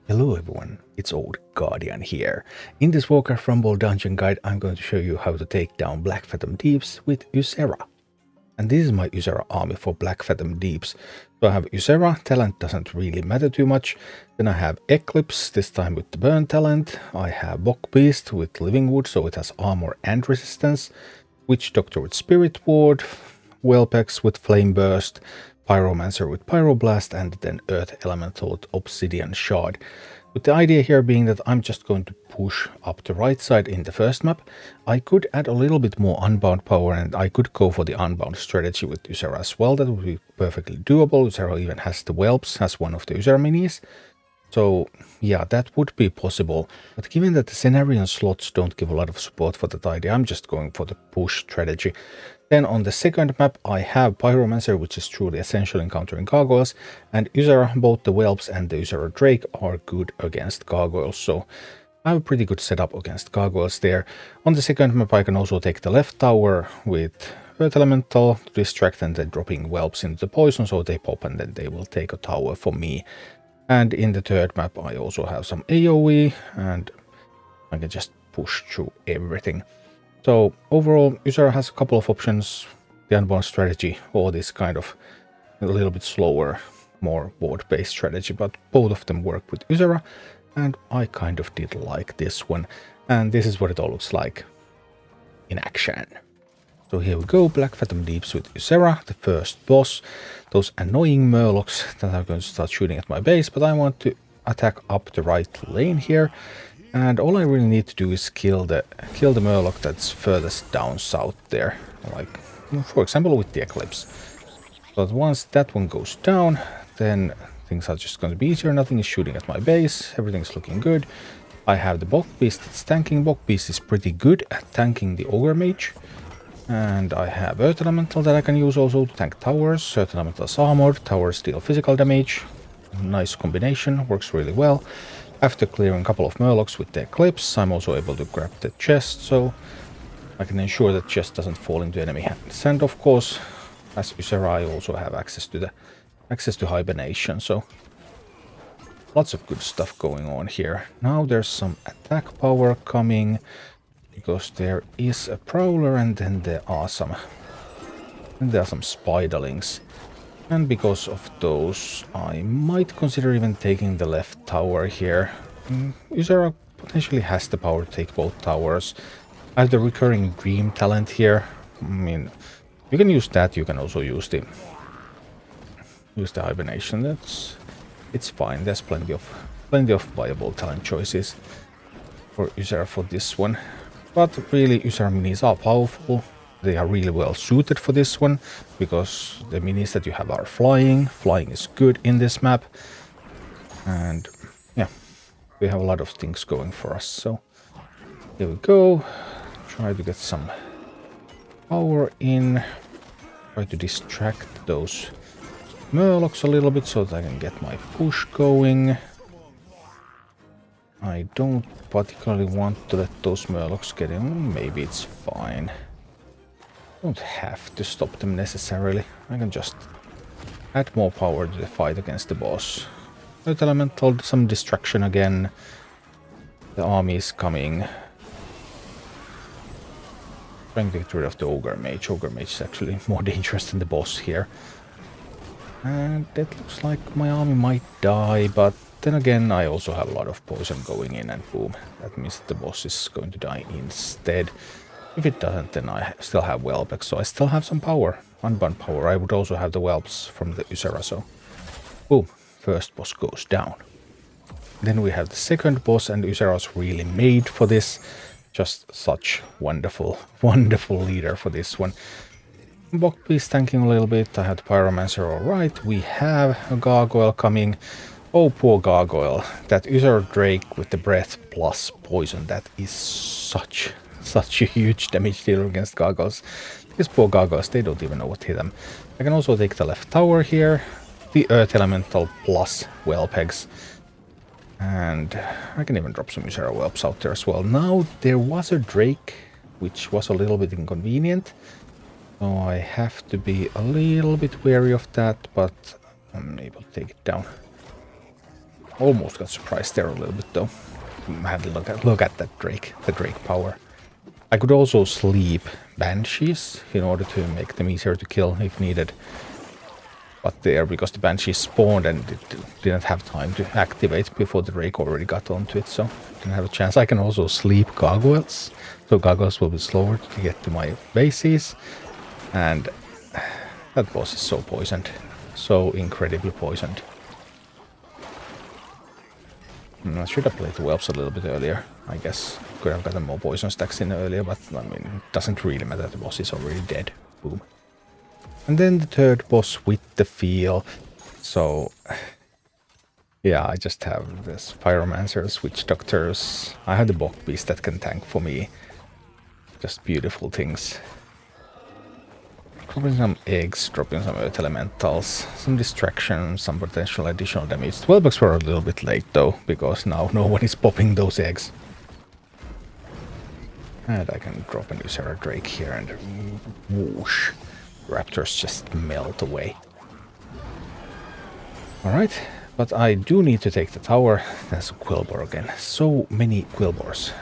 Hello everyone, it's Old Guardian here. In this Warcraft Rumble dungeon guide, I'm going to show you how to take down Blackfathom Deeps with Ysera. And this is my Ysera army for Blackfathom Deeps. So I have Ysera, talent doesn't really matter too much. Then I have Eclipse, this time with the burn talent. I have Bog Beast with Living Wood, so it has armor and resistance. Witch Doctor with Spirit Ward, Whelpex with Flame Burst, Pyromancer with Pyroblast, and then Earth Elemental with Obsidian Shard. With the idea here being that I'm just going to push up the right side in the first map. I could add a little bit more unbound power and I could go for the unbound strategy with Ysera as well. That would be perfectly doable. Ysera even has the whelps as one of the Ysera minis. So yeah, that would be possible. But given that the Cenarion slots don't give a lot of support for that idea, I'm just going for the push strategy. Then on the second map, I have Pyromancer, which is truly essential in countering gargoyles, and Ysera. Both the whelps and the Ysera Drake are good against gargoyles, so I have a pretty good setup against gargoyles there. On the second map, I can also take the left tower with Earth Elemental to distract, and then dropping whelps into the poison, so they pop and then they will take a tower for me. And in the third map, I also have some AoE, and I can just push through everything. So overall, Ysera has a couple of options, the unbound strategy or this kind of a little bit slower, more board-based strategy, but both of them work with Ysera, and I kind of did like this one. And this is what it all looks like in action. So here we go, Blackfathom Deeps with Ysera, the first boss. Those annoying murlocs that are going to start shooting at my base, but I want to attack up the right lane here. And all I really need to do is kill the murloc that's furthest down south there, like for example with the Eclipse. But once that one goes down, then things are just going to be easier. Nothing is shooting at my base, everything's looking good. I have the Bog Beast that's tanking. Bog Beast is pretty good at tanking the Ogre Mage. And I have Earth Elemental that I can use also to tank towers. Earth Elemental's armored, towers deal physical damage. Nice combination, works really well. After clearing a couple of murlocs with the Eclipse, I'm also able to grab the chest, so I can ensure that chest doesn't fall into enemy hands. And of course, as Ysera, I also have access to hibernation, so lots of good stuff going on here. Now there's some attack power coming, because there is a prowler and then there are some spiderlings. And because of those, I might consider even taking the left tower here. Ysera potentially has the power to take both towers. I have the recurring dream talent here. I mean, you can use that. You can also use the hibernation. It's fine. There's plenty of viable talent choices for Ysera for this one. But really, Ysera minis are powerful. They are really well suited for this one, because the minis that you have are flying. Flying is good in this map. And yeah, we have a lot of things going for us. So here we go. Try to get some power in. Try to distract those murlocs a little bit so that I can get my push going. I don't particularly want to let those murlocs get in. Maybe it's fine. Don't have to stop them necessarily. I can just add more power to the fight against the boss. Earth Elemental, some distraction again. The army is coming. Trying to get rid of the Ogre Mage. Ogre Mage is actually more dangerous than the boss here. And it looks like my army might die, but then again I also have a lot of poison going in, and boom, that means that the boss is going to die instead. If it doesn't, then I still have Whelpex, so I still have some power, unbound power. I would also have the whelps from the Ysera, so boom, first boss goes down. Then we have the second boss, and Ysera's really made for this. Just such wonderful leader for this one. Bog Beast tanking a little bit. I have the Pyromancer, alright. We have a gargoyle coming. Oh, poor gargoyle. That Ysera Drake with the breath plus poison, that is such a huge damage dealer against gargoyles. These poor gargoyles, they don't even know what hit them. I can also take the left tower here. The Earth Elemental plus Whelpex. And I can even drop some Ysera whelps out there as well. Now, there was a Drake, which was a little bit inconvenient. So I have to be a little bit wary of that, but I'm able to take it down. Almost got surprised there a little bit though. I had to look at that Drake, the Drake power. I could also sleep Banshees in order to make them easier to kill if needed. But there, because the Banshees spawned and it didn't have time to activate before the Drake already got onto it, so didn't have a chance. I can also sleep Gargoyles, so Gargoyles will be slower to get to my bases. And that boss is so poisoned, so incredibly poisoned. I should have played the Whelps a little bit earlier, I guess. Could have gotten more poison stacks in earlier, but I mean, it doesn't really matter, the boss is already dead. Boom. And then the third boss with the feel. So, yeah, I just have this Pyromancers, Witch Doctors. I have the Bog Beast that can tank for me. Just beautiful things. Dropping some eggs, dropping some Earth Elementals, some distraction, some potential additional damage. 12 bucks were a little bit late though, because now no one is popping those eggs. And I can drop a Ysera Drake here and whoosh. Raptors just melt away. Alright, but I do need to take the tower. There's a Quillbor again. So many Quillbors.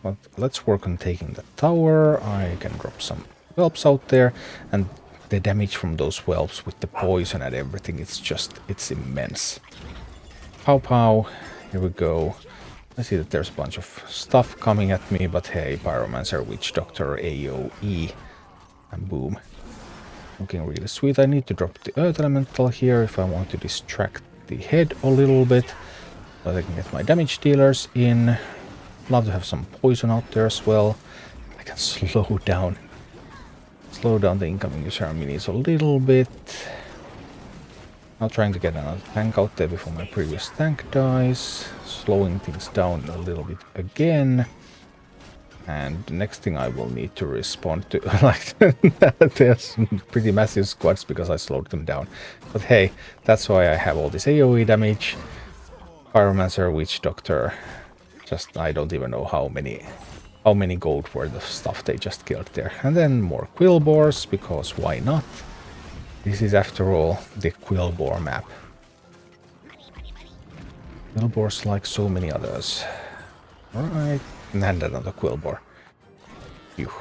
But let's work on taking the tower. I can drop some Whelps out there, and the damage from those Whelps with the poison and everything, it's immense. Pow pow, here we go. I see that there's a bunch of stuff coming at me, but hey, Pyromancer, Witch Doctor, AoE, and boom. Looking really sweet. I need to drop the Earth Elemental here if I want to distract the head a little bit, so I can get my damage dealers in. Love to have some poison out there as well. I can slow down the incoming Ysera minis a little bit. Now trying to get another tank out there before my previous tank dies. Slowing things down a little bit again. And the next thing I will need to respond to, like, there's pretty massive squads because I slowed them down. But hey, that's why I have all this AoE damage. Pyromancer, Witch Doctor. Just, I don't even know how many gold worth of stuff they just killed there. And then more Quillbors, because why not? This is, after all, the Quillbor map. Quillbors like so many others. Alright, and another Quillbor. Phew.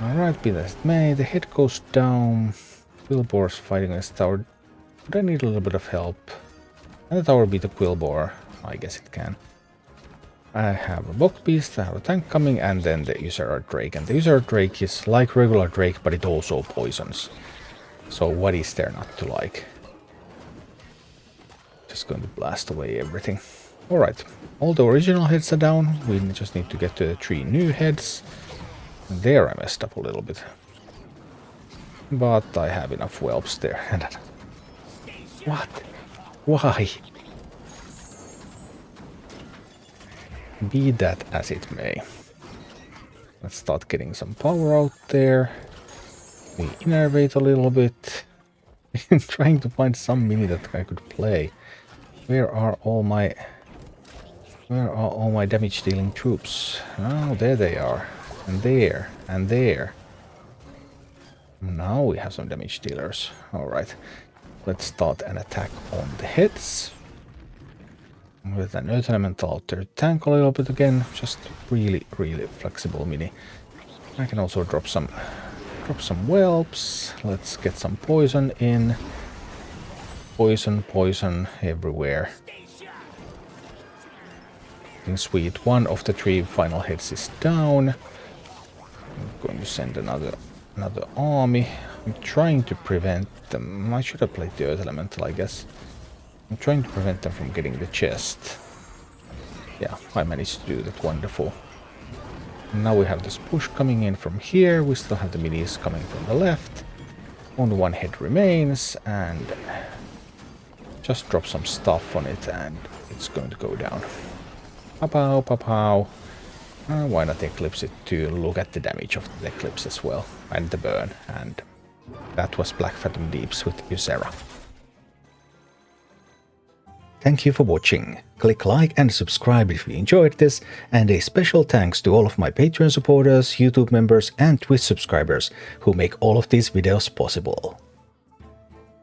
Alright, be that as it may, the head goes down. Quillbor's fighting this tower. But I need a little bit of help. Can the tower beat the Quillbor? I guess it can. I have a Bog Beast, I have a tank coming, and then the Ysera Drake. And the Ysera Drake is like regular Drake, but it also poisons. So what is there not to like? Just going to blast away everything. Alright, all the original heads are down. We just need to get to the 3 new heads. And there I messed up a little bit. But I have enough whelps there. What? Why? Be that as it may. Let's start getting some power out there. We innervate a little bit. I'm trying to find some mini that I could play. Where are all my damage dealing troops? Oh, there they are. And there. And there. Now we have some damage dealers. Alright. Let's start an attack on the heads. With an Earth Elemental out there to tank a little bit again. Just really flexible mini. I can also drop some whelps. Let's get some poison in. Poison everywhere. Sweet. 1 of the 3 final heads is down. I'm going to send another army. I'm trying to prevent them. I should have played the Earth Elemental, I guess. I'm trying to prevent them from getting the chest. Yeah, I managed to do that. Wonderful. Now we have this push coming in from here. We still have the minis coming from the left. Only 1 head remains, and just drop some stuff on it and it's going to go down. Pow pow pow. Why not eclipse it to look at the damage of the eclipse as well, and the burn. And that was Blackfathom Deeps with Ysera. Thank you for watching. Click like and subscribe if you enjoyed this, and a special thanks to all of my Patreon supporters, YouTube members and Twitch subscribers who make all of these videos possible.